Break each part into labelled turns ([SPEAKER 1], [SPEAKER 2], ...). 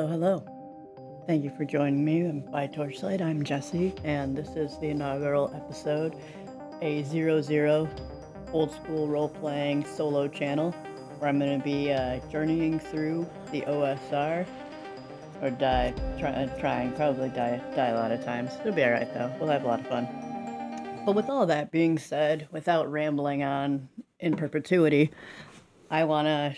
[SPEAKER 1] Hello. Thank you for joining me by Torchlight. I'm Jesse, and this is the inaugural episode, a 0-0 old school role-playing solo channel, where I'm going to be journeying through the OSR, or probably die a lot of times. It'll be alright though, we'll have a lot of fun. But with all that being said, without rambling on in perpetuity, I want to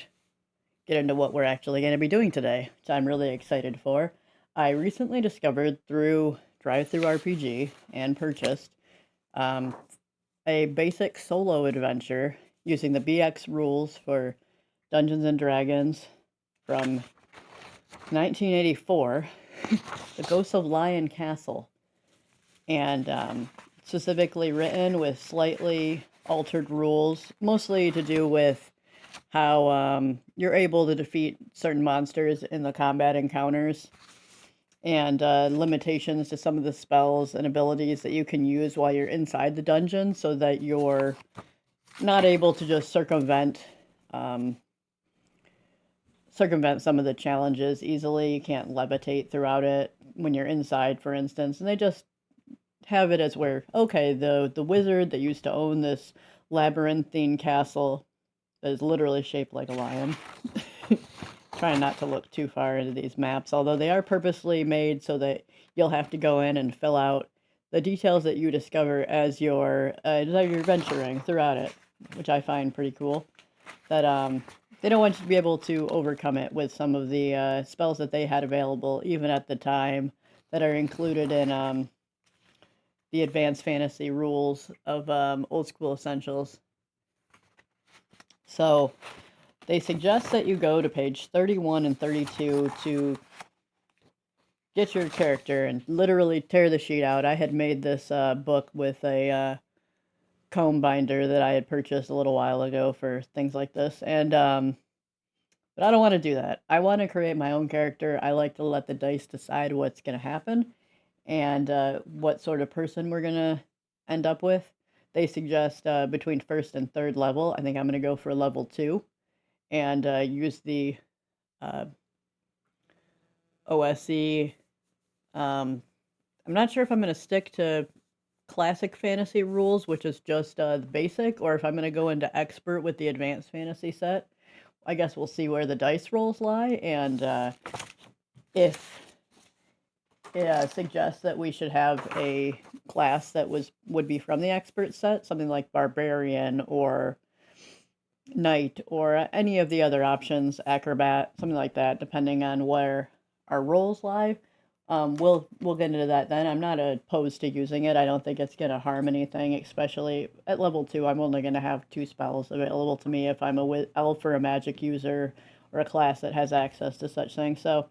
[SPEAKER 1] get into what we're actually going to be doing today, which I'm really excited for. I recently discovered through Drive-Thru RPG and purchased a basic solo adventure using the BX rules for Dungeons and Dragons from 1984, The Ghosts of Lion Castle, and specifically written with slightly altered rules, mostly to do with how you're able to defeat certain monsters in the combat encounters, and limitations to some of the spells and abilities that you can use while you're inside the dungeon, so that you're not able to just circumvent some of the challenges easily. You can't levitate throughout it when you're inside, for instance, and they just have it as where, okay, the wizard that used to own this labyrinthine castle that is literally shaped like a lion. Trying not to look too far into these maps, although they are purposely made so that you'll have to go in and fill out the details that you discover as you're venturing throughout it, which I find pretty cool. That they don't want you to be able to overcome it with some of the spells that they had available, even at the time, that are included in the advanced fantasy rules of Old School Essentials. So they suggest that you go to page 31 and 32 to get your character and literally tear the sheet out. I had made this book with a comb binder that I had purchased a little while ago for things like this, and but I don't want to do that. I want to create my own character. I like to let the dice decide what's going to happen and what sort of person we're going to end up with. They suggest between first and third level. I think I'm going to go for level 2 and use the OSE. I'm not sure if I'm going to stick to classic fantasy rules, which is just the basic, or if I'm going to go into expert with the advanced fantasy set. I guess we'll see where the dice rolls lie, and if it suggests that we should have a class that would be from the expert set, something like barbarian or knight or any of the other options, acrobat, something like that, depending on where our roles lie. We'll get into that then. I'm not opposed to using it. I don't think it's going to harm anything, especially at level 2. I'm only going to have 2 spells available to me if I'm a elf or a magic user or a class that has access to such things. So,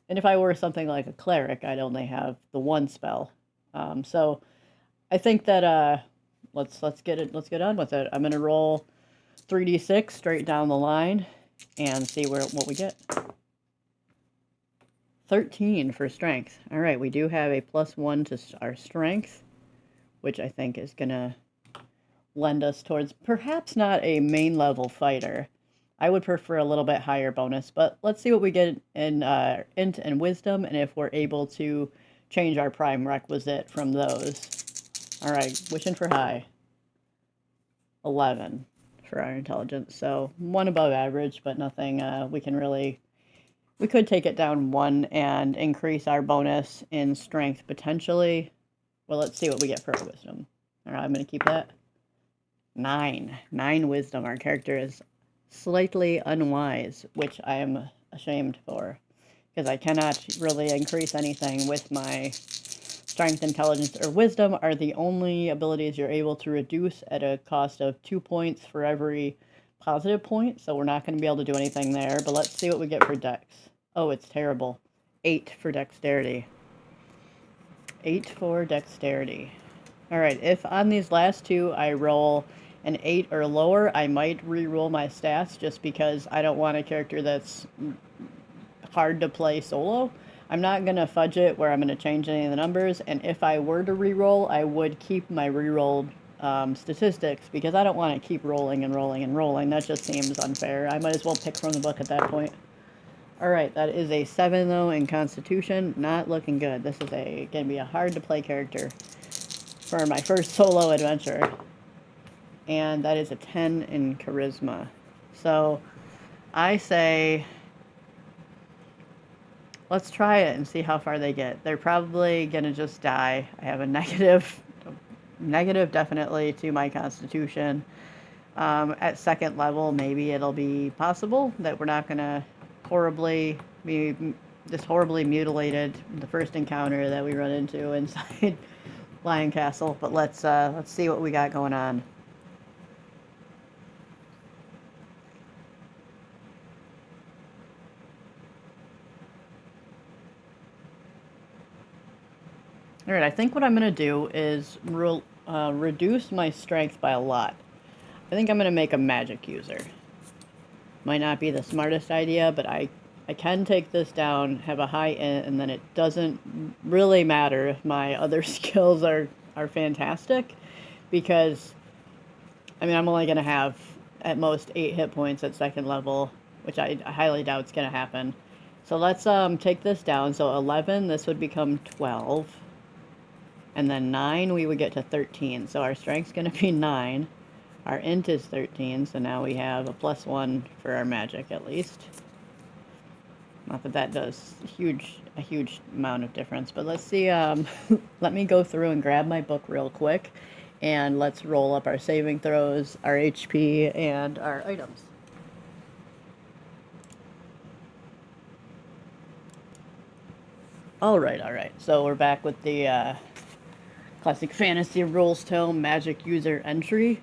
[SPEAKER 1] and if I were something like a cleric, I'd only have the 1 spell. So I think that let's get on with it. I'm going to roll 3d6 straight down the line and see what we get. 13 for strength. All right, we do have a +1 to our strength, which I think is going to lend us towards perhaps not a main level fighter. I would prefer a little bit higher bonus, but let's see what we get in int and wisdom, and if we're able to change our prime requisite from those. All right, wishing for high. 11 for our intelligence, so 1 above average, but nothing we could take it down 1 and increase our bonus in strength potentially. Well, let's see what we get for our wisdom. All right, I'm going to keep that. 9 wisdom. Our character is slightly unwise, which I am ashamed for, because I cannot really increase anything with my strength, intelligence, or wisdom are the only abilities you're able to reduce at a cost of 2 points for every positive point, so we're not going to be able to do anything there, but let's see what we get for dex. Oh, it's terrible. 8 for dexterity. 8 for dexterity. Alright, if on these last 2 I roll an 8 or lower, I might re-roll my stats just because I don't want a character that's hard to play solo. I'm not going to fudge it where I'm going to change any of the numbers, and if I were to re-roll, I would keep my re-rolled statistics, because I don't want to keep rolling and rolling and rolling. That just seems unfair. I might as well pick from the book at that point. Alright, that is a 7 though in Constitution. Not looking good. This is gonna be a hard to play character for my first solo adventure. And that is a 10 in Charisma. So I say let's try it and see how far they get. They're probably gonna just die. I have a negative definitely to my Constitution. At second level, maybe it'll be possible that we're not gonna be just horribly mutilated the first encounter that we run into inside Lion Castle. But let's see what we got going on. Alright, I think what I'm going to do is reduce my strength by a lot. I think I'm going to make a magic user. Might not be the smartest idea, but I can take this down, have a high int, and then it doesn't really matter if my other skills are fantastic, because, I mean, I'm only going to have at most 8 hit points at second level, which I highly doubt is going to happen. So let's take this down. So 11, this would become 12. And then 9, we would get to 13. So our strength's going to be 9. Our int is 13, so now we have a +1 for our magic at least. Not that that does a huge amount of difference, but let's see. Let me go through and grab my book real quick, and let's roll up our saving throws, our HP, and our items. Alright. So we're back with the Classic Fantasy Rules Tome Magic User Entry.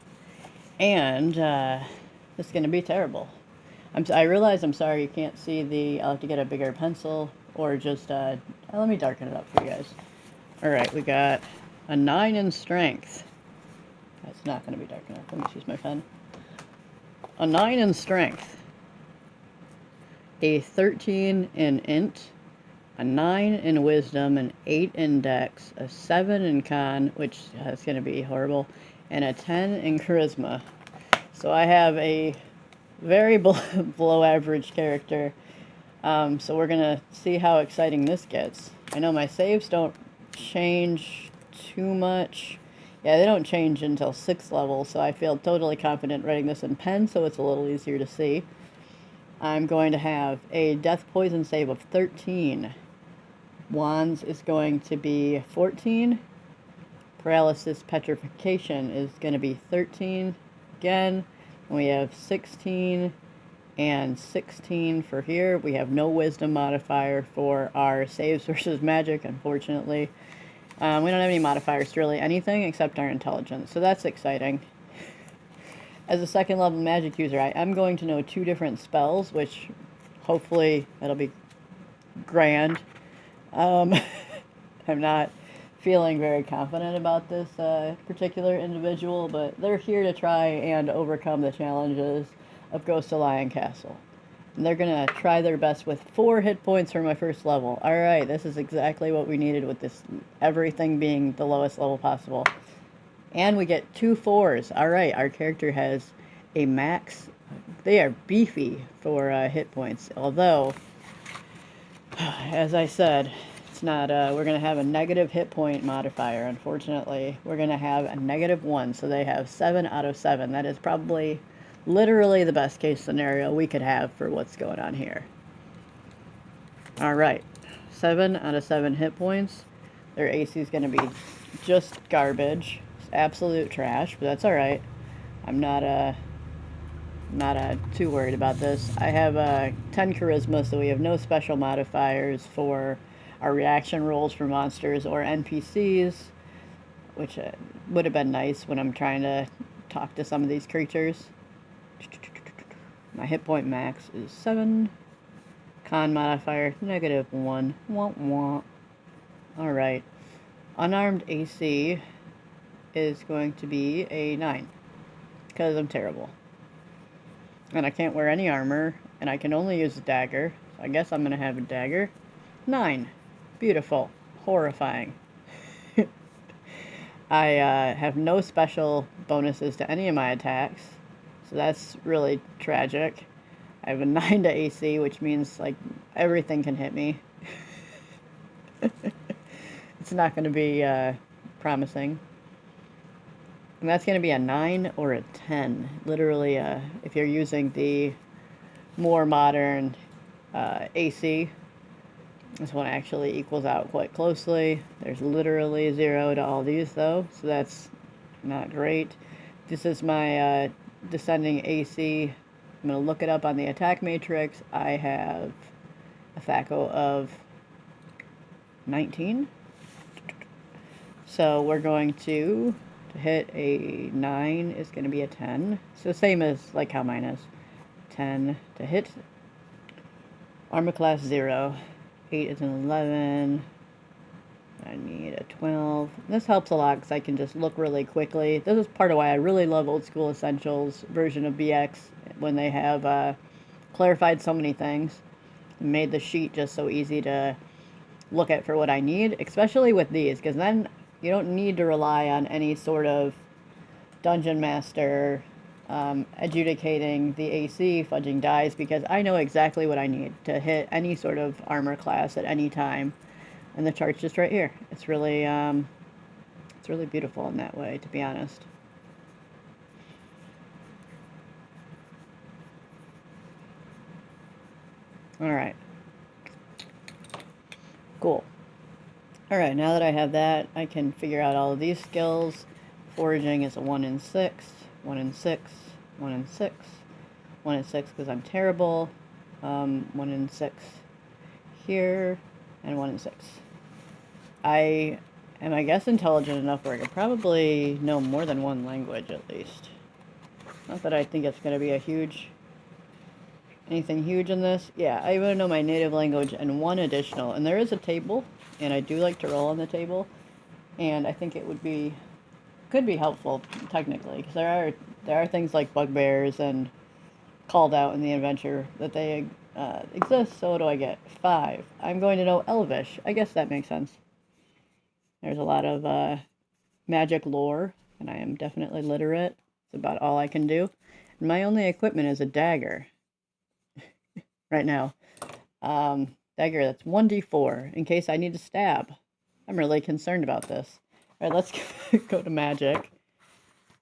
[SPEAKER 1] And it's going to be terrible. I realize I'm sorry you can't see I'll have to get a bigger pencil, or just, let me darken it up for you guys. Alright, we got a 9 in Strength. That's not going to be dark enough. Let me use my pen. A 9 in Strength. A 13 in Int. A 9 in Wisdom, an 8 in Dex, a 7 in Con, which is going to be horrible, and a 10 in Charisma. So I have a very below average character. So we're going to see how exciting this gets. I know my saves don't change too much. Yeah, they don't change until 6th level, so I feel totally confident writing this in pen, so it's a little easier to see. I'm going to have a Death Poison save of 13. Wands is going to be 14. Paralysis Petrification is going to be 13 again. And we have 16 and 16 for here. We have no Wisdom modifier for our saves versus magic, unfortunately. We don't have any modifiers to really anything except our intelligence, so that's exciting. As a second level magic user, I am going to know 2 different spells, which hopefully that'll be grand. I'm not feeling very confident about this particular individual, but they're here to try and overcome the challenges of Ghost of Lion Castle. And they're going to try their best with 4 hit points for my first level. Alright, this is exactly what we needed with this, everything being the lowest level possible. And we get 2 4s. Alright, our character has a max. They are beefy for hit points. Although, as I said, it's not, we're going to have a negative hit point modifier, unfortunately. We're going to have a -1, so they have 7 out of 7. That is probably literally the best case scenario we could have for what's going on here. Alright, 7 out of 7 hit points. Their AC is going to be just garbage. It's absolute trash, but that's alright. I'm not too worried about this. I have 10 charisma, so we have no special modifiers for our reaction rolls for monsters or NPCs, which would have been nice when I'm trying to talk to some of these creatures. My hit point max is 7. Con modifier, -1. Wah wah. Alright. Unarmed AC is going to be a 9. Because I'm terrible. And I can't wear any armor, and I can only use a dagger. So I guess I'm going to have a dagger. 9. Beautiful. Horrifying. I have no special bonuses to any of my attacks, so that's really tragic. I have a 9 to AC, which means, like, everything can hit me. It's not going to be promising. And that's going to be a 9 or a 10. Literally, if you're using the more modern AC, this one actually equals out quite closely. There's literally 0 to all these, though, so that's not great. This is my descending AC. I'm going to look it up on the attack matrix. I have a THAC0 of 19. So we're going to hit a 9 is going to be a 10. So same as like how mine is. 10 to hit. Armor class 0. 8 is an 11. I need a 12. This helps a lot because I can just look really quickly. This is part of why I really love Old School Essentials version of BX when they have clarified so many things. Made the sheet just so easy to look at for what I need, especially with these, because then you don't need to rely on any sort of dungeon master adjudicating the AC, fudging dice, because I know exactly what I need to hit any sort of armor class at any time. And the chart's just right here. It's really beautiful in that way, to be honest. Alright. Cool. Alright, now that I have that, I can figure out all of these skills. Foraging is a 1 in 6, 1 in 6, 1 in 6, 1 in 6 because I'm terrible, 1 in 6 here, and 1 in 6. I am, I guess, intelligent enough where I could probably know more than one language at least. Not that I think it's going to be anything huge in this. Yeah, I even know my native language and 1 additional. And there is a table, and I do like to roll on the table. And I think could be helpful, technically, because there are things like bugbears and called out in the adventure that they exist. So what do I get? 5. I'm going to know Elvish. I guess that makes sense. There's a lot of magic lore, and I am definitely literate. It's about all I can do. And my only equipment is a dagger. Right now. Dagger, that's 1d4, in case I need to stab. I'm really concerned about this. Alright, let's go to magic.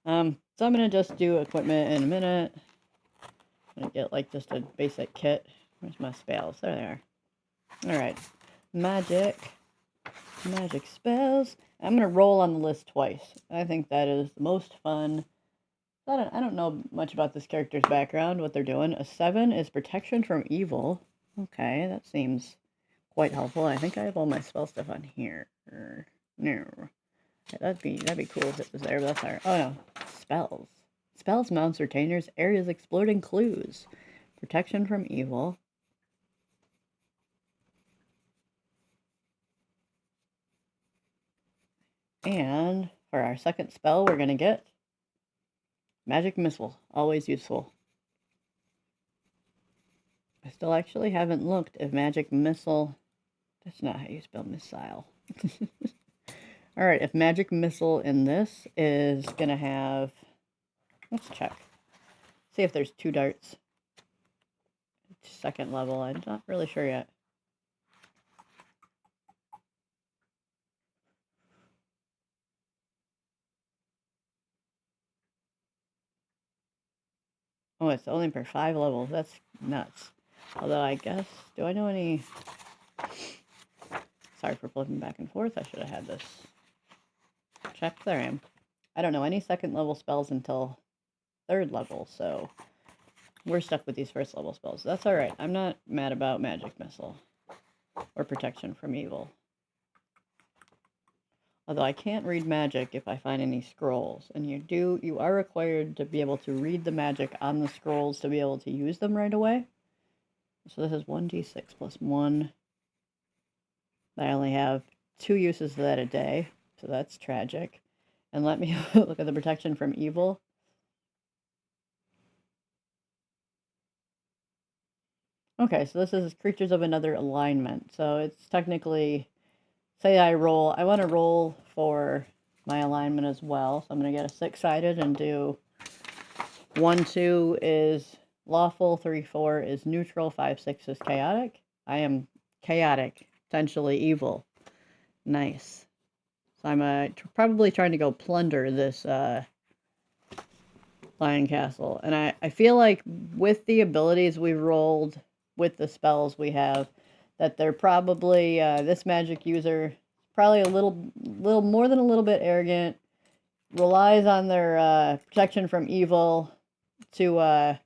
[SPEAKER 1] So I'm going to just do equipment in a minute. I'm going to get, like, just a basic kit. Where's my spells? There they are. Alright. Magic spells. I'm going to roll on the list twice. I think that is the most fun. I don't know much about this character's background, what they're doing. A 7 is protection from evil. Okay, that seems quite helpful. I think I have all my spell stuff on here. No. That'd be cool if it was there, but that's alright. Oh no. Spells. Spells, mounts, retainers, areas, exploding clues. Protection from evil. And for our second spell, we're going to get Magic Missile. Always useful. I still actually haven't looked if Magic Missile... That's not how you spell missile. Alright, if Magic Missile in this is going to have... Let's check. See if there's 2 darts. Second level, I'm not really sure yet. Oh, it's only per 5 levels. That's nuts. Although, I guess... Do I know any... Sorry for flipping back and forth. I should have had this checked. There I am. I don't know any second level spells until 3rd level, so we're stuck with these 1st level spells. That's alright. I'm not mad about Magic Missile. Or Protection from Evil. Although I can't read magic if I find any scrolls. And you are required to be able to read the magic on the scrolls to be able to use them right away. So this is 1d6 plus 1. I only have 2 uses of that a day, so that's tragic. And let me look at the protection from evil. Okay, so this is creatures of another alignment. So it's technically, say I want to roll for my alignment as well. So I'm going to get a 6-sided and do 1, 2 is Lawful 3/4 is neutral. 5/6 is chaotic. I am chaotic, potentially evil. Nice. So I'm probably trying to go plunder this Lion Castle. And I feel like with the abilities we've rolled, with the spells we have, that they're probably, this magic user, probably a little more than a little bit arrogant, relies on their protection from evil to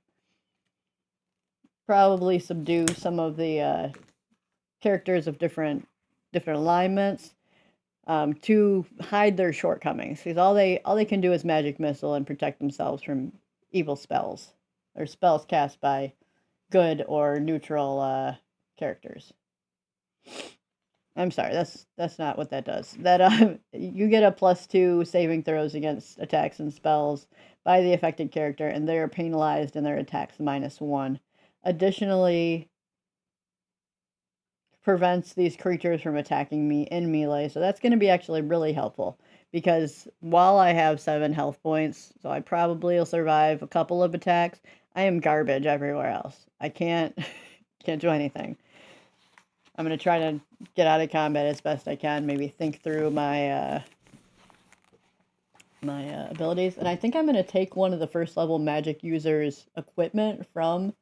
[SPEAKER 1] probably subdue some of the characters of different alignments, to hide their shortcomings. Because all they can do is magic missile and protect themselves from evil spells, or spells cast by good or neutral characters. I'm sorry, that's not what that does. That you get a +2 saving throws against attacks and spells by the affected character, and they are penalized in their attacks -1. Additionally, prevents these creatures from attacking me in melee. So that's going to be actually really helpful, because while I have 7 health points, so I probably will survive a couple of attacks, I am garbage everywhere else. I can't do anything. I'm going to try to get out of combat as best I can, maybe think through my abilities. And I think I'm going to take one of the first level magic users' equipment from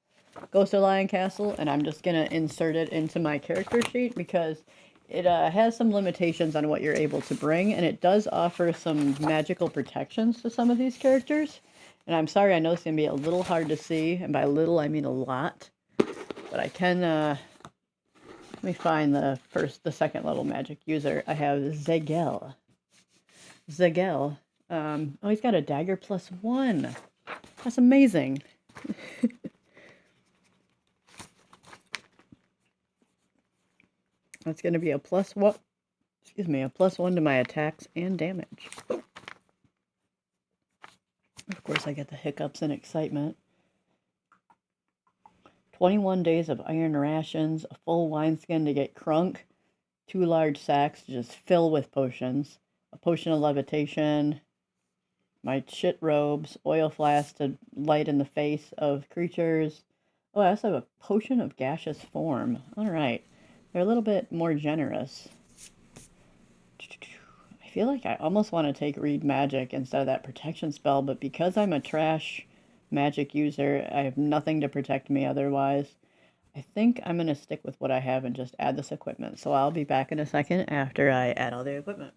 [SPEAKER 1] Ghost of Lion Castle, and I'm just going to insert it into my character sheet, because it has some limitations on what you're able to bring, and it does offer some magical protections to some of these characters. And I'm sorry, I know it's going to be a little hard to see, and by little I mean a lot, but I can, let me find the second level magic user. I have Zegel. Oh, he's got a dagger +1. That's amazing. That's going to be a +1. Excuse me, a +1 to my attacks and damage. Of course, I get the hiccups and excitement. 21 days of iron rations, a full wineskin to get crunk, 2 large sacks to just fill with potions, a potion of levitation, my shit robes, oil flask to light in the face of creatures. Oh, I also have a potion of gaseous form. Alright. They're a little bit more generous. I feel like I almost want to take Read Magic instead of that protection spell, but because I'm a trash magic user, I have nothing to protect me otherwise. I think I'm going to stick with what I have and just add this equipment. So I'll be back in a second after I add all the equipment.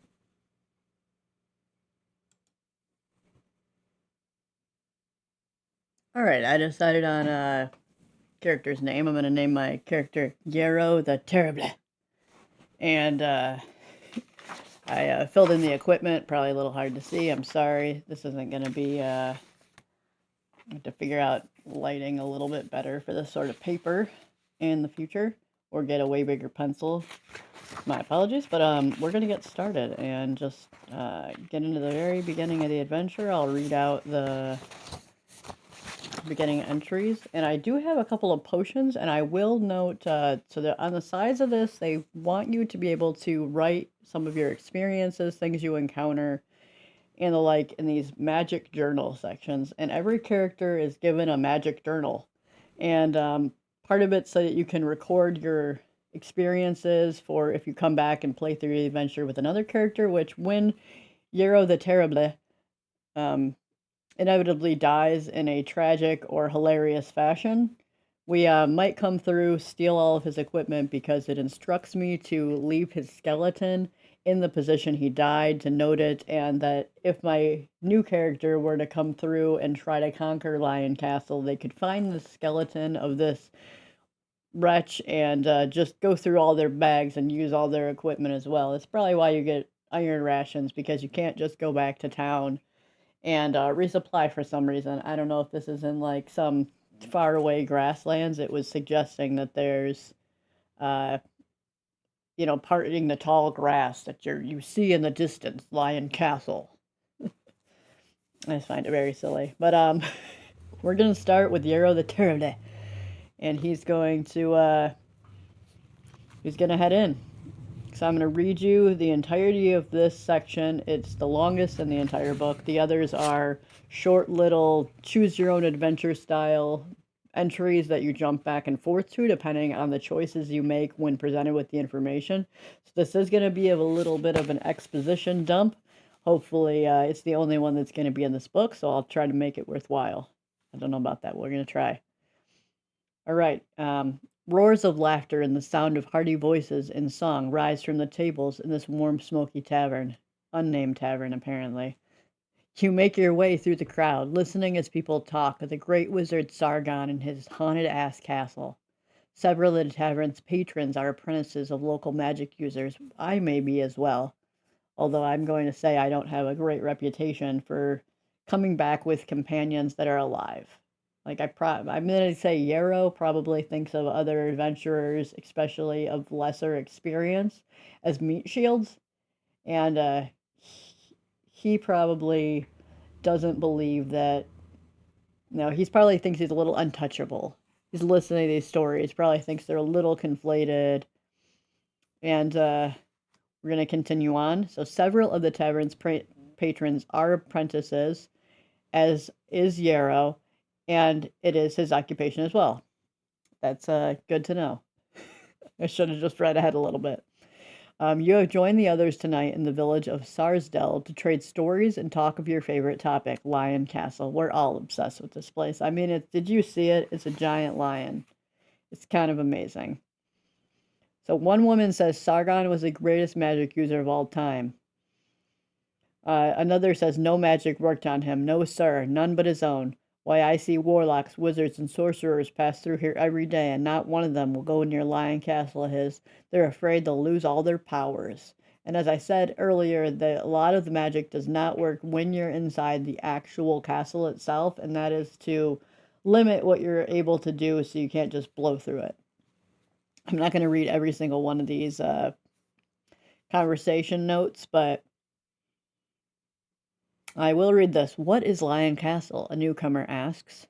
[SPEAKER 1] Alright, I decided on a character's name. I'm going to name my character Yarro the Terrible. And I filled in the equipment, probably a little hard to see. I'm sorry. This isn't going to be, I have to figure out lighting a little bit better for this sort of paper in the future, or get a way bigger pencil. My apologies, but we're going to get started and just get into the very beginning of the adventure. I'll read out the beginning entries, and I do have a couple of potions, and I will note, so that on the sides of this, they want you to be able to write some of your experiences, things you encounter, and the like, in these magic journal sections, and every character is given a magic journal, and part of it so that you can record your experiences for if you come back and play through the adventure with another character, which when Yarro the Terrible inevitably dies in a tragic or hilarious fashion, we might come through, steal all of his equipment, because it instructs me to leave his skeleton in the position he died, to note it, and that if my new character were to come through and try to conquer Lion Castle, they could find the skeleton of this wretch and just go through all their bags and use all their equipment as well. It's probably why you get iron rations, because you can't just go back to town and resupply for some reason. I don't know if this is in like some faraway grasslands. It was suggesting that there's, you know, parting the tall grass that you see in the distance, Lion Castle. I just find it very silly. But we're gonna start with Yarro the Terrible, and he's gonna head in. So I'm going to read you the entirety of this section. It's the longest in the entire book. The others are short little choose your own adventure style entries that you jump back and forth to depending on the choices you make when presented with the information. So this is going to be a little bit of an exposition dump. Hopefully it's the only one that's going to be in this book, so I'll try to make it worthwhile. I don't know about that. We're going to try. All right. Roars of laughter and the sound of hearty voices in song rise from the tables in this warm, smoky tavern. Unnamed tavern, apparently. You make your way through the crowd, listening as people talk of the great wizard Sargon and his haunted-ass castle. Several of the tavern's patrons are apprentices of local magic users. I may be as well, although I'm going to say I don't have a great reputation for coming back with companions that are alive. Like I'm going to say Yarro probably thinks of other adventurers, especially of lesser experience, as meat shields, and he probably doesn't believe that. No, he probably thinks he's a little untouchable. He's listening to these stories, probably thinks they're a little conflated, and we're going to continue on. So several of the tavern's patrons are apprentices, as is Yarrow, and it is his occupation as well. That's good to know. I should have just read ahead a little bit. You have joined the others tonight in the village of Sarsdell to trade stories and talk of your favorite topic, Lion Castle. We're all obsessed with this place. I mean, did you see it? It's a giant lion. It's kind of amazing. So one woman says Sargon was the greatest magic user of all time. Another says no magic worked on him. No, sir, none but his own. Why, I see warlocks, wizards, and sorcerers pass through here every day, and not one of them will go near Lion Castle of his. They're afraid they'll lose all their powers. And as I said earlier, a lot of the magic does not work when you're inside the actual castle itself, and that is to limit what you're able to do so you can't just blow through it. I'm not going to read every single one of these conversation notes, but I will read this. What is Lion Castle? A newcomer asks.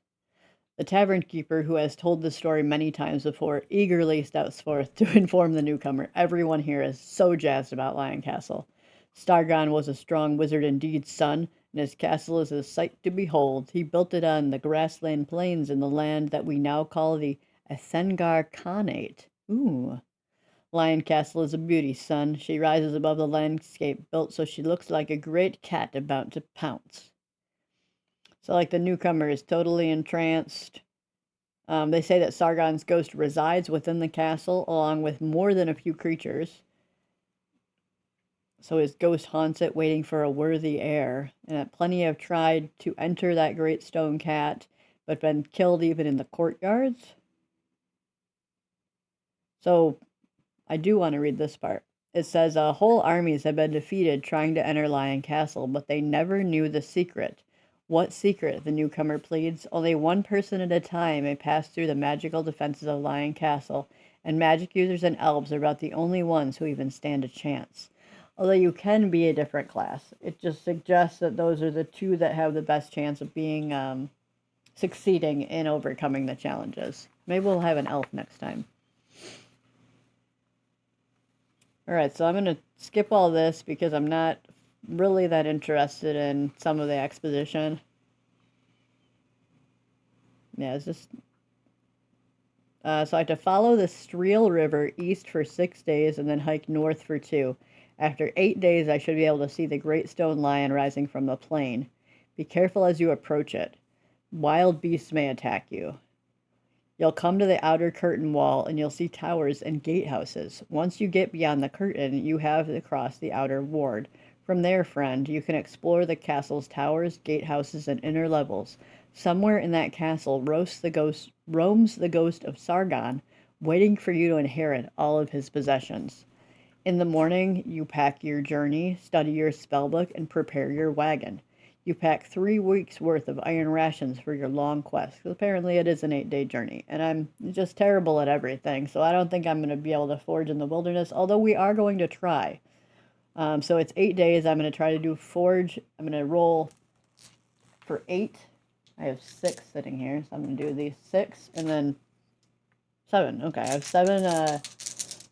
[SPEAKER 1] The tavern keeper, who has told this story many times before, eagerly steps forth to inform the newcomer. Everyone here is so jazzed about Lion Castle. Sargon was a strong wizard indeed, son, and his castle is a sight to behold. He built it on the grassland plains in the land that we now call the Athengar Khanate. Ooh. Lion Castle is a beauty, son. She rises above the landscape, built so she looks like a great cat about to pounce. So, like, the newcomer is totally entranced. They say that Sargon's ghost resides within the castle, along with more than a few creatures. So his ghost haunts it, waiting for a worthy heir. And that plenty have tried to enter that great stone cat, but been killed even in the courtyards. So I do want to read this part. It says, whole armies have been defeated trying to enter Lion Castle, but they never knew the secret. What secret? The newcomer pleads. Only one person at a time may pass through the magical defenses of Lion Castle, and magic users and elves are about the only ones who even stand a chance. Although you can be a different class. It just suggests that those are the two that have the best chance of being succeeding in overcoming the challenges. Maybe we'll have an elf next time. Alright, so I'm going to skip all this because I'm not really that interested in some of the exposition. Yeah, it's just... so I have to follow the Streel River east for 6 days and then hike north for 2. After 8 days, I should be able to see the great stone lion rising from the plain. Be careful as you approach it. Wild beasts may attack you. You'll come to the outer curtain wall, and you'll see towers and gatehouses. Once you get beyond the curtain, you have to cross the outer ward. From there, friend, you can explore the castle's towers, gatehouses, and inner levels. Somewhere in that castle roams the ghost of Sargon, waiting for you to inherit all of his possessions. In the morning, you pack your journey, study your spellbook, and prepare your wagon. You pack 3 weeks' worth of iron rations for your long quest. Apparently it is an 8-day journey, and I'm just terrible at everything, so I don't think I'm going to be able to forage in the wilderness, although we are going to try. So it's 8 days. I'm going to try to do forage. I'm going to roll for 8. I have 6 sitting here, so I'm going to do these 6, and then 7. Okay, I have 7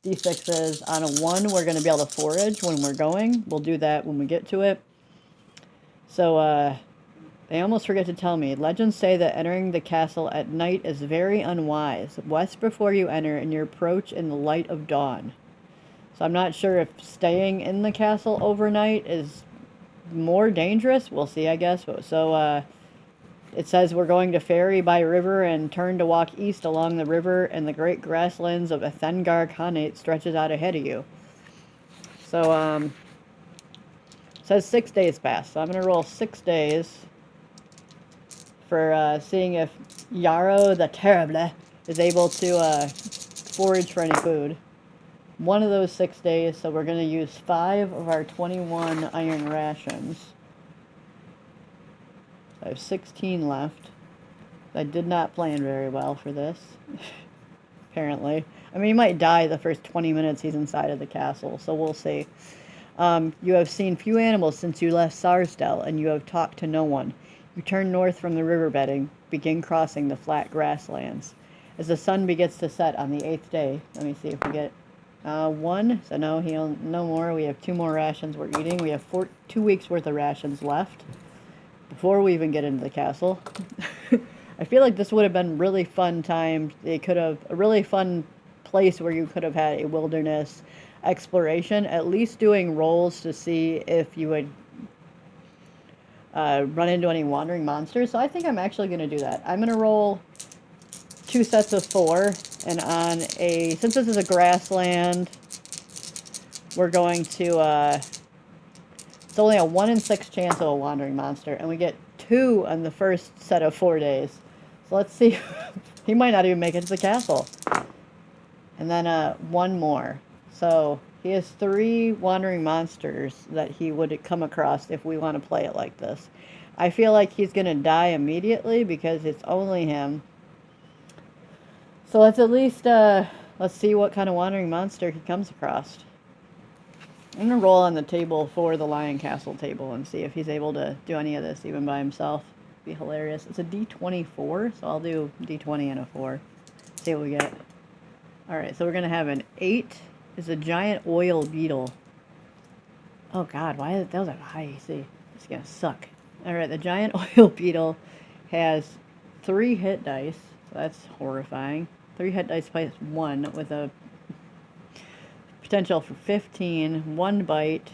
[SPEAKER 1] D6s. On a 1, we're going to be able to forage when we're going. We'll do that when we get to it. So, They almost forget to tell me. Legends say that entering the castle at night is very unwise. West before you enter, and you approach in the light of dawn. So I'm not sure if staying in the castle overnight is more dangerous. We'll see, I guess. So it says we're going to ferry by river and turn to walk east along the river, and the great grasslands of Ethengar Khanate stretches out ahead of you. So it says 6 days pass. So I'm going to roll 6 days for seeing if Yarro the Terrible is able to forage for any food. One of those 6 days, so we're going to use 5 of our 21 iron rations. I have 16 left. I did not plan very well for this, apparently. I mean, he might die the first 20 minutes he's inside of the castle, so we'll see. You have seen few animals since you left Sarsdell, and you have talked to no one. You turn north from the riverbed and begin crossing the flat grasslands. As the sun begins to set on the 8th day, let me see if we get 1. So no, no more. We have 2 more rations we're eating. We have 2 weeks worth of rations left before we even get into the castle. I feel like this would have been really fun time. They could have a really fun place where you could have had a wilderness exploration, at least doing rolls to see if you would run into any wandering monsters. So I think I'm actually going to do that. I'm going to roll 2 sets of 4, and on a, since this is a grassland, we're going to, it's only a 1 in 6 chance of a wandering monster, and we get 2 on the first set of 4 days. So let's see. He might not even make it to the castle. And then 1 more. So he has 3 wandering monsters that he would come across if we want to play it like this. I feel like he's going to die immediately because it's only him. So let's at least, let's see what kind of wandering monster he comes across. I'm going to roll on the table for the Lion Castle table and see if he's able to do any of this even by himself. Be hilarious. It's a D24, so I'll do D20 and a 4. See what we get. Alright, so we're going to have an 8. It's a giant oil beetle. Oh god, why is that was a high AC? It's going to suck. Alright, the giant oil beetle has 3 hit dice. So that's horrifying. 3 hit dice plus 1 with a potential for 15, 1 bite.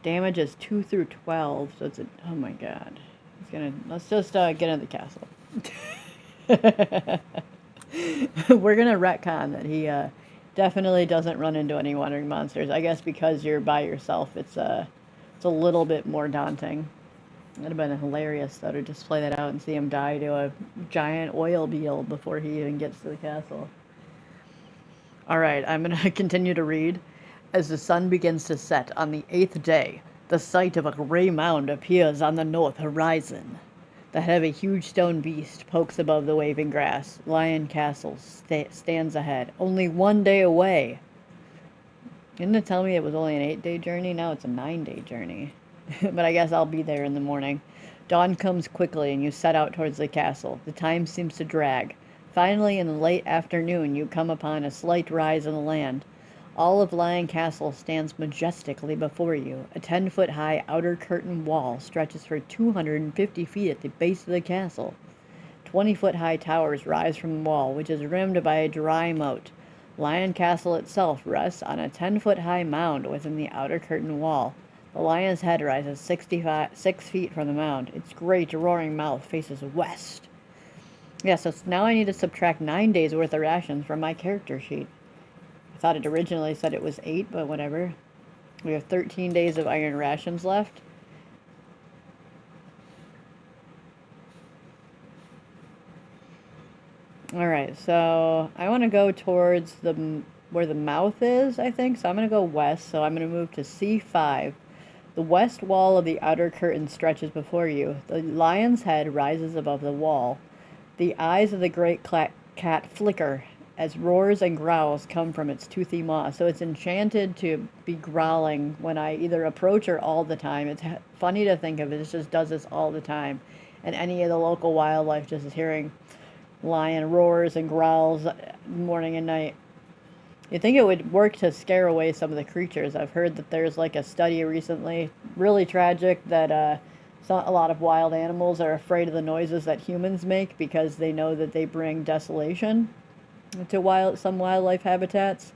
[SPEAKER 1] Damage is 2 through 12, so it's a, oh my god. It's gonna, let's just get into the castle. We're gonna retcon that he definitely doesn't run into any wandering monsters. I guess because you're by yourself, it's a little bit more daunting. That'd have been hilarious though to just play that out and see him die to a giant oil beetle before he even gets to the castle. Alright, I'm going to continue to read. As the sun begins to set on the 8th day, the sight of a gray mound appears on the north horizon. The head of a huge stone beast pokes above the waving grass. Lion Castle stands ahead, only 1 day away. Didn't it tell me it was only an 8-day journey? Now it's a 9-day journey. But I guess I'll be there in the morning. Dawn comes quickly and you set out towards the castle. The time seems to drag. Finally, in the late afternoon, you come upon a slight rise in the land. All of Lion Castle stands majestically before you. A 10-foot-high outer curtain wall stretches for 250 feet at the base of the castle. 20-foot-high towers rise from the wall, which is rimmed by a dry moat. Lion Castle itself rests on a 10-foot-high mound within the outer curtain wall. The lion's head rises 6 feet from the mound. Its great roaring mouth faces west. Yeah, so now I need to subtract 9 days worth of rations from my character sheet. I thought it originally said it was 8, but whatever. We have 13 days of iron rations left. Alright, so I want to go towards where the mouth is, I think. So I'm going to go west, so I'm going to move to C5. The west wall of the outer curtain stretches before you. The lion's head rises above the wall. The eyes of the great cat flicker as roars and growls come from its toothy maw. So it's enchanted to be growling when I either approach or all the time. It's funny to think of it. It just does this all the time. And any of the local wildlife just is hearing lion roars and growls morning and night. You'd think it would work to scare away some of the creatures. I've heard that there's like a study recently, really tragic, that So a lot of wild animals are afraid of the noises that humans make because they know that they bring desolation to some wildlife habitats.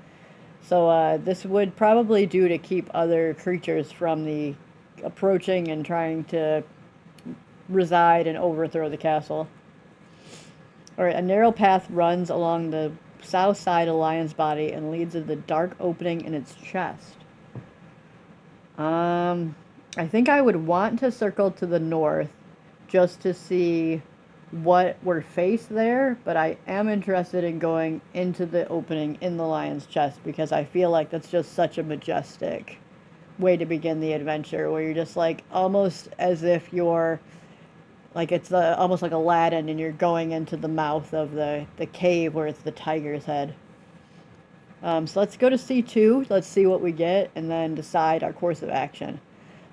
[SPEAKER 1] So this would probably do to keep other creatures from the approaching and trying to reside and overthrow the castle. All right, a narrow path runs along the south side of the lion's body and leads to the dark opening in its chest. I think I would want to circle to the north just to see what we're faced there, but I am interested in going into the opening in the lion's chest because I feel like that's just such a majestic way to begin the adventure, where you're just like almost as if you're like it's almost like Aladdin and you're going into the mouth of the cave where it's the tiger's head. So let's go to C2, let's see what we get, and then decide our course of action.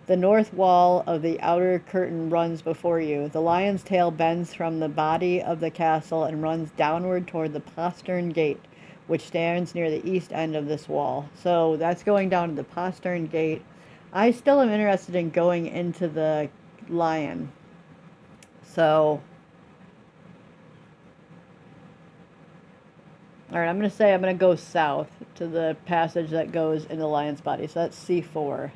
[SPEAKER 1] The north wall of the outer curtain runs before you. The lion's tail bends from the body of the castle and runs downward toward the postern gate, which stands near the east end of this wall. So that's going down to the postern gate. I still am interested in going into the lion. So, alright, I'm going to say I'm going to go south to the passage that goes into the lion's body. So that's C4.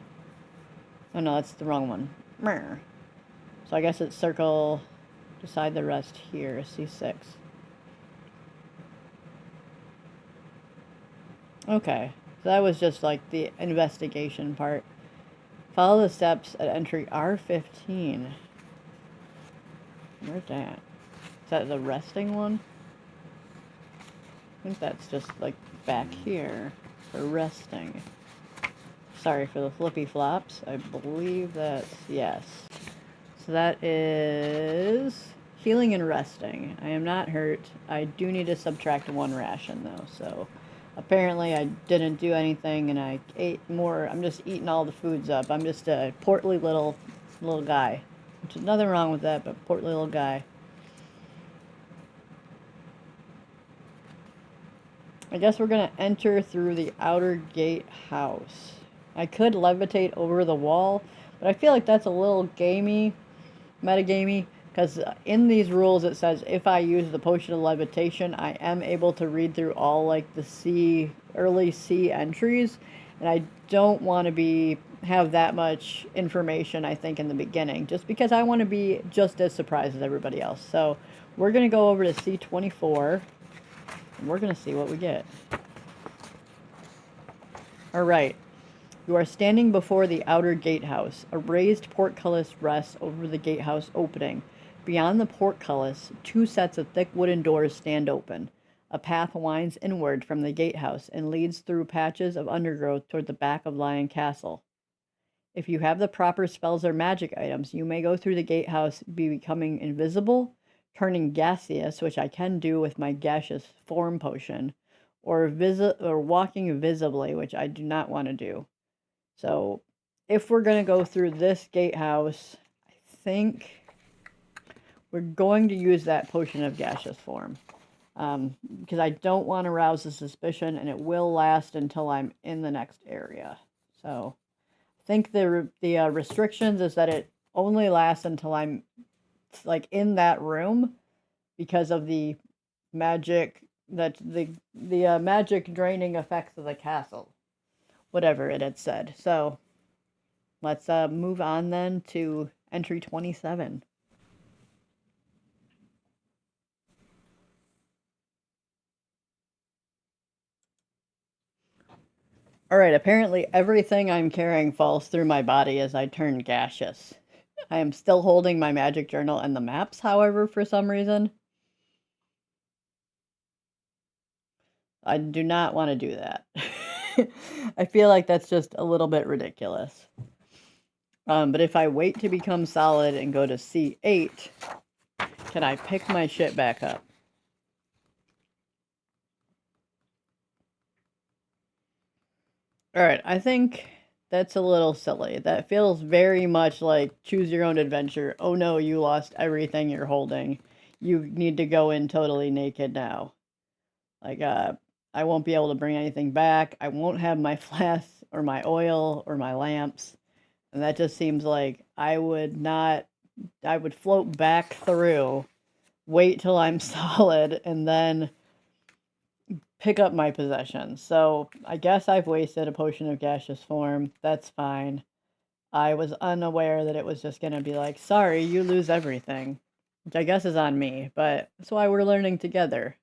[SPEAKER 1] Oh no, that's the wrong one. So I guess it's circle, decide the rest here, C6. Okay, so that was just like the investigation part. Follow the steps at entry R15. Where's that? Is that the resting one? I think that's just like back here for resting. Sorry for the flippy flops. I believe that's, yes. So that is healing and resting. I am not hurt. I do need to subtract 1 ration though, so apparently I didn't do anything and I ate more. I'm just eating all the foods up. I'm just a portly little guy. Which is nothing wrong with that, but portly little guy. I guess we're gonna enter through the outer gatehouse. I could levitate over the wall, but I feel like that's a little gamey, metagamey, because in these rules it says if I use the potion of levitation, I am able to read through all like the early C entries, and I don't want to have that much information, I think, in the beginning, just because I want to be just as surprised as everybody else. So we're going to go over to C24, and we're going to see what we get. Alright. You are standing before the outer gatehouse. A raised portcullis rests over the gatehouse opening. Beyond the portcullis, 2 sets of thick wooden doors stand open. A path winds inward from the gatehouse and leads through patches of undergrowth toward the back of Lion Castle. If you have the proper spells or magic items, you may go through the gatehouse, becoming invisible, turning gaseous, which I can do with my gaseous form potion, or walking visibly, which I do not want to do. So, if we're going to go through this gatehouse, I think we're going to use that potion of gaseous form. Because I don't want to rouse the suspicion, and it will last until I'm in the next area. So, I think the restrictions is that it only lasts until I'm, like, in that room, because of the magic, magic draining effects of the castle. Whatever it had said. So, let's move on then to entry 27. Alright, apparently everything I'm carrying falls through my body as I turn gaseous. I am still holding my magic journal and the maps, however, for some reason. I do not want to do that. I feel like that's just a little bit ridiculous. But if I wait to become solid and go to C8, can I pick my shit back up? Alright, I think that's a little silly. That feels very much like choose your own adventure. Oh no, you lost everything you're holding. You need to go in totally naked now. Like, I won't be able to bring anything back. I won't have my flasks or my oil or my lamps. And that just seems like I would float back through, wait till I'm solid, and then pick up my possessions. So I guess I've wasted a potion of gaseous form. That's fine. I was unaware that it was just going to be like, sorry, you lose everything. Which I guess is on me, but that's why we're learning together.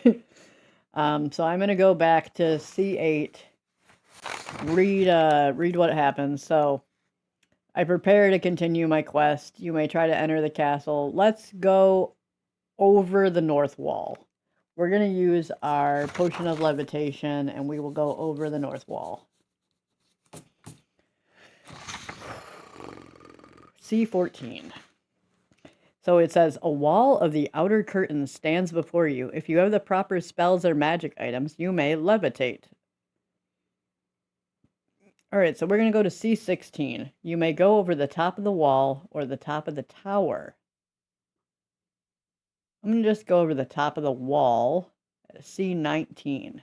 [SPEAKER 1] So I'm going to go back to C8, read what happens. So I prepare to continue my quest. You may try to enter the castle. Let's go over the north wall. We're going to use our potion of levitation, and we will go over the north wall. C14. So it says, a wall of the outer curtain stands before you. If you have the proper spells or magic items, you may levitate. Alright, so we're going to go to C16. You may go over the top of the wall or the top of the tower. I'm going to just go over the top of the wall. C19.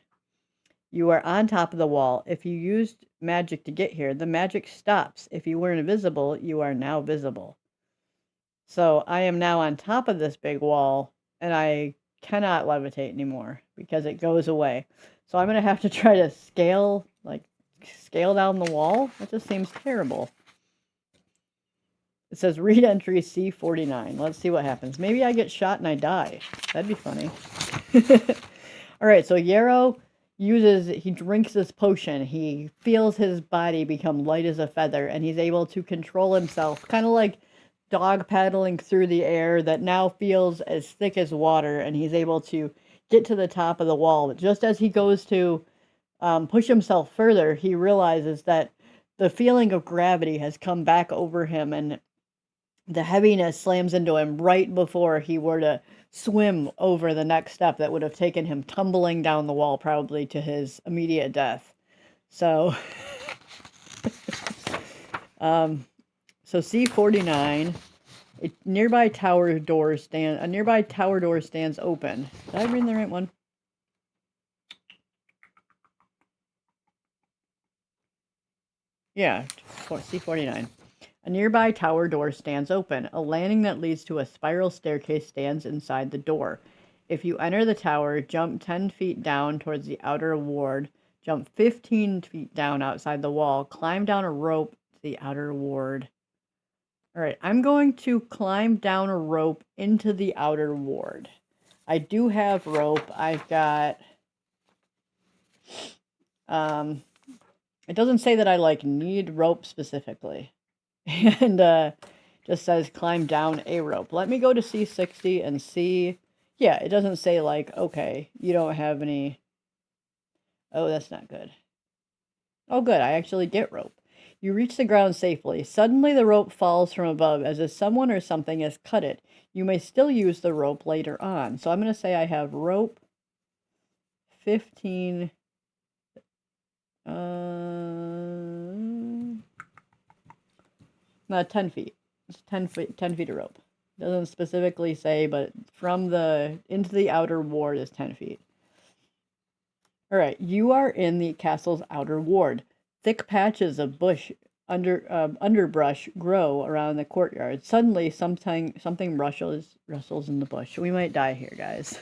[SPEAKER 1] You are on top of the wall. If you used magic to get here, the magic stops. If you were invisible, you are now visible. So I am now on top of this big wall, and I cannot levitate anymore because it goes away. So I'm going to have to try to scale down the wall. That just seems terrible. It says read entry C49. Let's see what happens. Maybe I get shot and I die. That'd be funny. Alright, so Yarro he drinks this potion. He feels his body become light as a feather, and he's able to control himself, kind of like dog paddling through the air that now feels as thick as water, and he's able to get to the top of the wall. But just as he goes to push himself further, he realizes that the feeling of gravity has come back over him, and the heaviness slams into him right before he were to swim over the next step that would have taken him tumbling down the wall, probably to his immediate death. So, so C49, a nearby tower door stands open. Did I read the right one? Yeah, C49. A nearby tower door stands open. A landing that leads to a spiral staircase stands inside the door. If you enter the tower, jump 10 feet down towards the outer ward, jump 15 feet down outside the wall, climb down a rope to the outer ward. Alright, I'm going to climb down a rope into the outer ward. I do have rope. I've got... it doesn't say that I, need rope specifically. And just says climb down a rope. Let me go to C60 and see. Yeah, it doesn't say okay, you don't have any. Oh, that's not good. Oh, good, I actually get rope. You reach the ground safely. Suddenly the rope falls from above as if someone or something has cut it. You may still use the rope later on. So I'm going to say I have rope 15. No, 10 feet. It's 10 feet of rope. It doesn't specifically say, but from into the outer ward is 10 feet. Alright, you are in the castle's outer ward. Thick patches of underbrush grow around the courtyard. Suddenly, something rustles in the bush. We might die here, guys.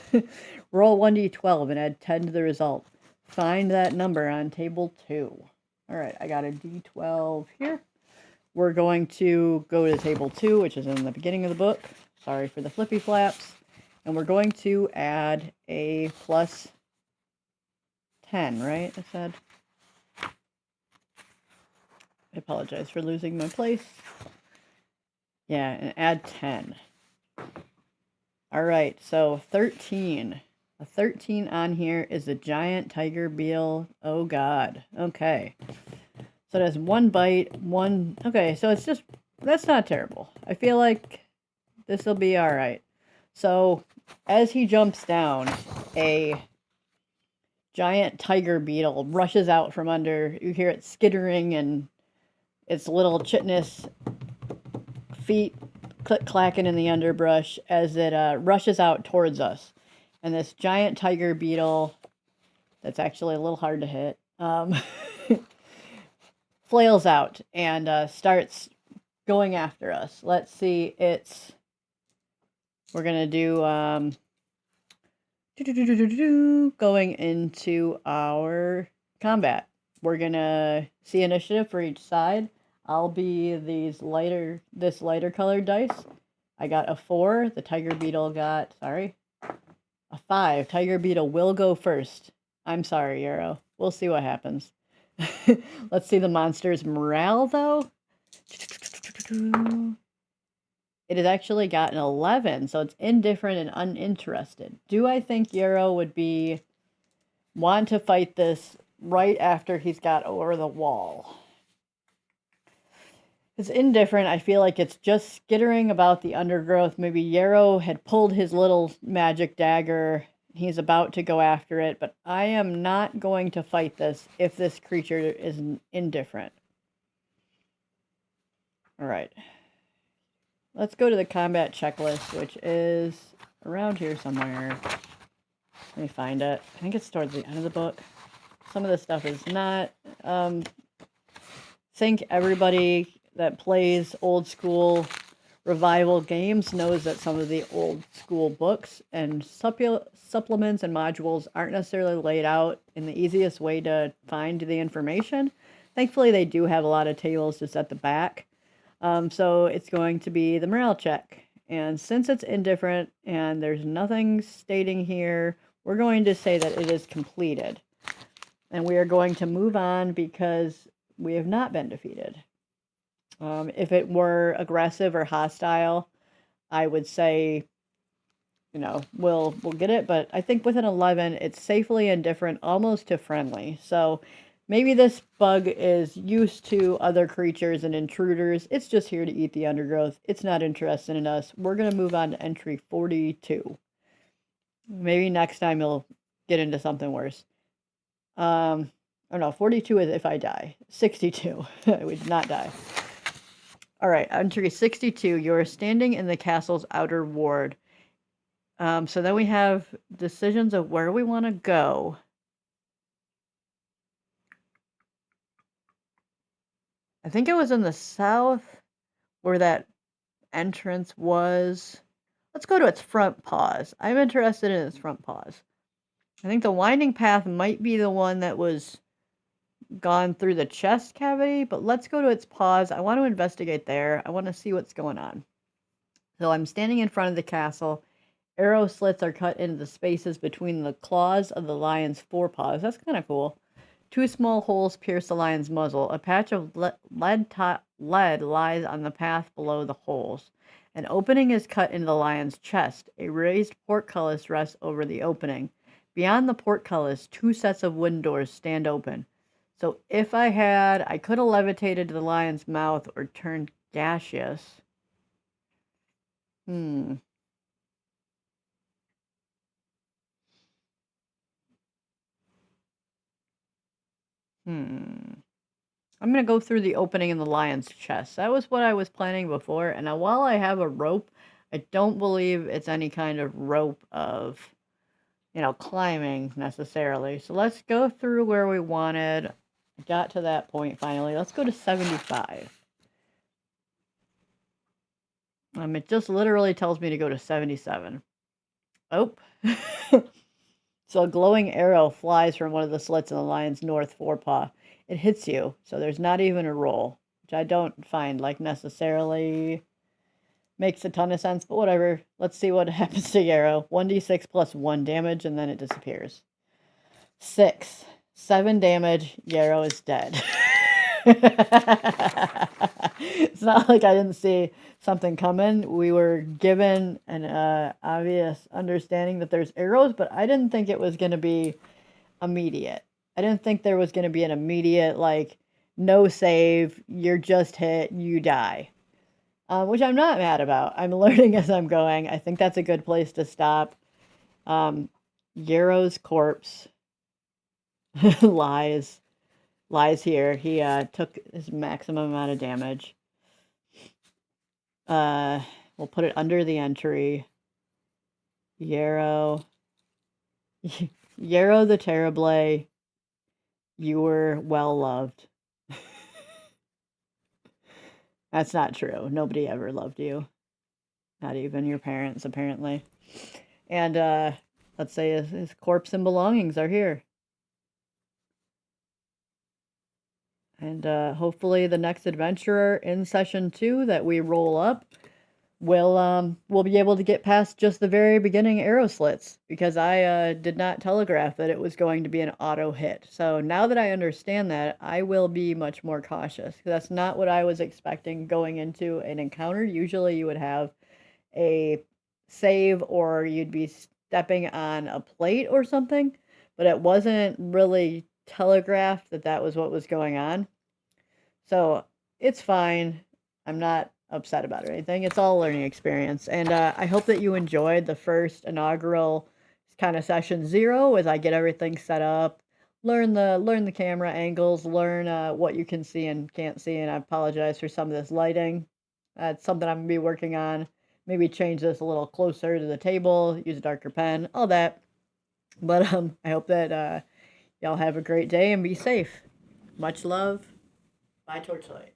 [SPEAKER 1] Roll 1d12 and add 10 to the result. Find that number on table 2. Alright, I got a d12 here. We're going to go to table 2, which is in the beginning of the book. Sorry for the flippy flaps. And we're going to add a plus 10, right? I said. I apologize for losing my place. Yeah, and add 10. Alright, so 13. A 13 on here is a giant tiger beetle. Oh god. Okay. So it has one bite, one... Okay, so it's just... That's not terrible. I feel like this will be alright. So, as he jumps down, a giant tiger beetle rushes out from under. You hear it skittering and its little chitinous feet click-clacking in the underbrush as it rushes out towards us. And this giant tiger beetle, that's actually a little hard to hit, flails out and starts going after us. Let's see, we're going to do, going into our combat. We're going to see initiative for each side. I'll be this lighter colored dice. I got a 4. The Tiger Beetle got, a 5. Tiger Beetle will go first. I'm sorry, Yarro. We'll see what happens. Let's see the monster's morale, though. It has actually got an 11, so it's indifferent and uninterested. Do I think Yarro would want to fight this right after he's got over the wall? It's indifferent. I feel like it's just skittering about the undergrowth. Maybe Yarro had pulled his little magic dagger. He's about to go after it, but I am not going to fight this if this creature is indifferent. All right. Let's go to the combat checklist, which is around here somewhere. Let me find it. I think it's towards the end of the book. Some of this stuff is not. I think everybody that plays old school revival games knows that some of the old school books and supplements and modules aren't necessarily laid out in the easiest way to find the information. Thankfully, they do have a lot of tables just at the back. So it's going to be the morale check. And since it's indifferent and there's nothing stating here, we're going to say that it is completed. And we are going to move on because we have not been defeated. If it were aggressive or hostile, I would say, we'll get it. But I think with an 11, it's safely indifferent, almost to friendly. So maybe this bug is used to other creatures and intruders. It's just here to eat the undergrowth. It's not interested in us. We're going to move on to entry 42. Maybe next time you'll get into something worse. Oh no, 42 is if I die. 62. I would not die. All right, entry 62. You're standing in the castle's outer ward. So then we have decisions of where we want to go. I think it was in the south where that entrance was. Let's go to its front paws. I'm interested in its front paws. I think the winding path might be the one that was gone through the chest cavity, but let's go to its paws. I want to investigate there. I want to see what's going on. So I'm standing in front of the castle. Arrow slits are cut into the spaces between the claws of the lion's forepaws. That's kind of cool. 2 small holes pierce the lion's muzzle. A patch of lead lies on the path below the holes. An opening is cut into the lion's chest. A raised portcullis rests over the opening. Beyond the portcullis, 2 sets of wooden doors stand open. So if I could have levitated to the lion's mouth or turned gaseous. I'm going to go through the opening in the lion's chest. That was what I was planning before. And now while I have a rope, I don't believe it's any kind of rope of, climbing necessarily. So let's go through where we wanted. I got to that point finally. Let's go to 75. It just literally tells me to go to 77. Oh. So a glowing arrow flies from one of the slits in the lion's north forepaw. It hits you, so there's not even a roll, which I don't find necessarily makes a ton of sense, but whatever. Let's see what happens to Yarro. 1d6 plus 1 damage, and then it disappears. 6. 7 damage. Yarro is dead. It's not like I didn't see something coming. We were given an obvious understanding that there's arrows, but I didn't think it was going to be immediate. I didn't think there was going to be an immediate, no save, you're just hit, you die. Which I'm not mad about. I'm learning as I'm going. I think that's a good place to stop. Yarro's corpse lies here. He took his maximum amount of damage. We'll put it under the entry. Yarro the Terrible, you were well loved. That's not true. Nobody ever loved you. Not even your parents, apparently. And let's say his corpse and belongings are here. And hopefully the next adventurer in session 2 that we roll up will be able to get past just the very beginning arrow slits, because I did not telegraph that it was going to be an auto hit. So now that I understand that, I will be much more cautious. That's not what I was expecting going into an encounter. Usually you would have a save or you'd be stepping on a plate or something, but it wasn't really telegraphed that that was what was going on. So it's fine. I'm not upset about it or anything. It's all a learning experience. And I hope that you enjoyed the first inaugural kind of session 0 as I get everything set up, learn the camera angles, learn what you can see and can't see. And I apologize for some of this lighting. It's something I'm going to be working on. Maybe change this a little closer to the table, use a darker pen, all that. But I hope that y'all have a great day and be safe. Much love. Bye, Torchlight.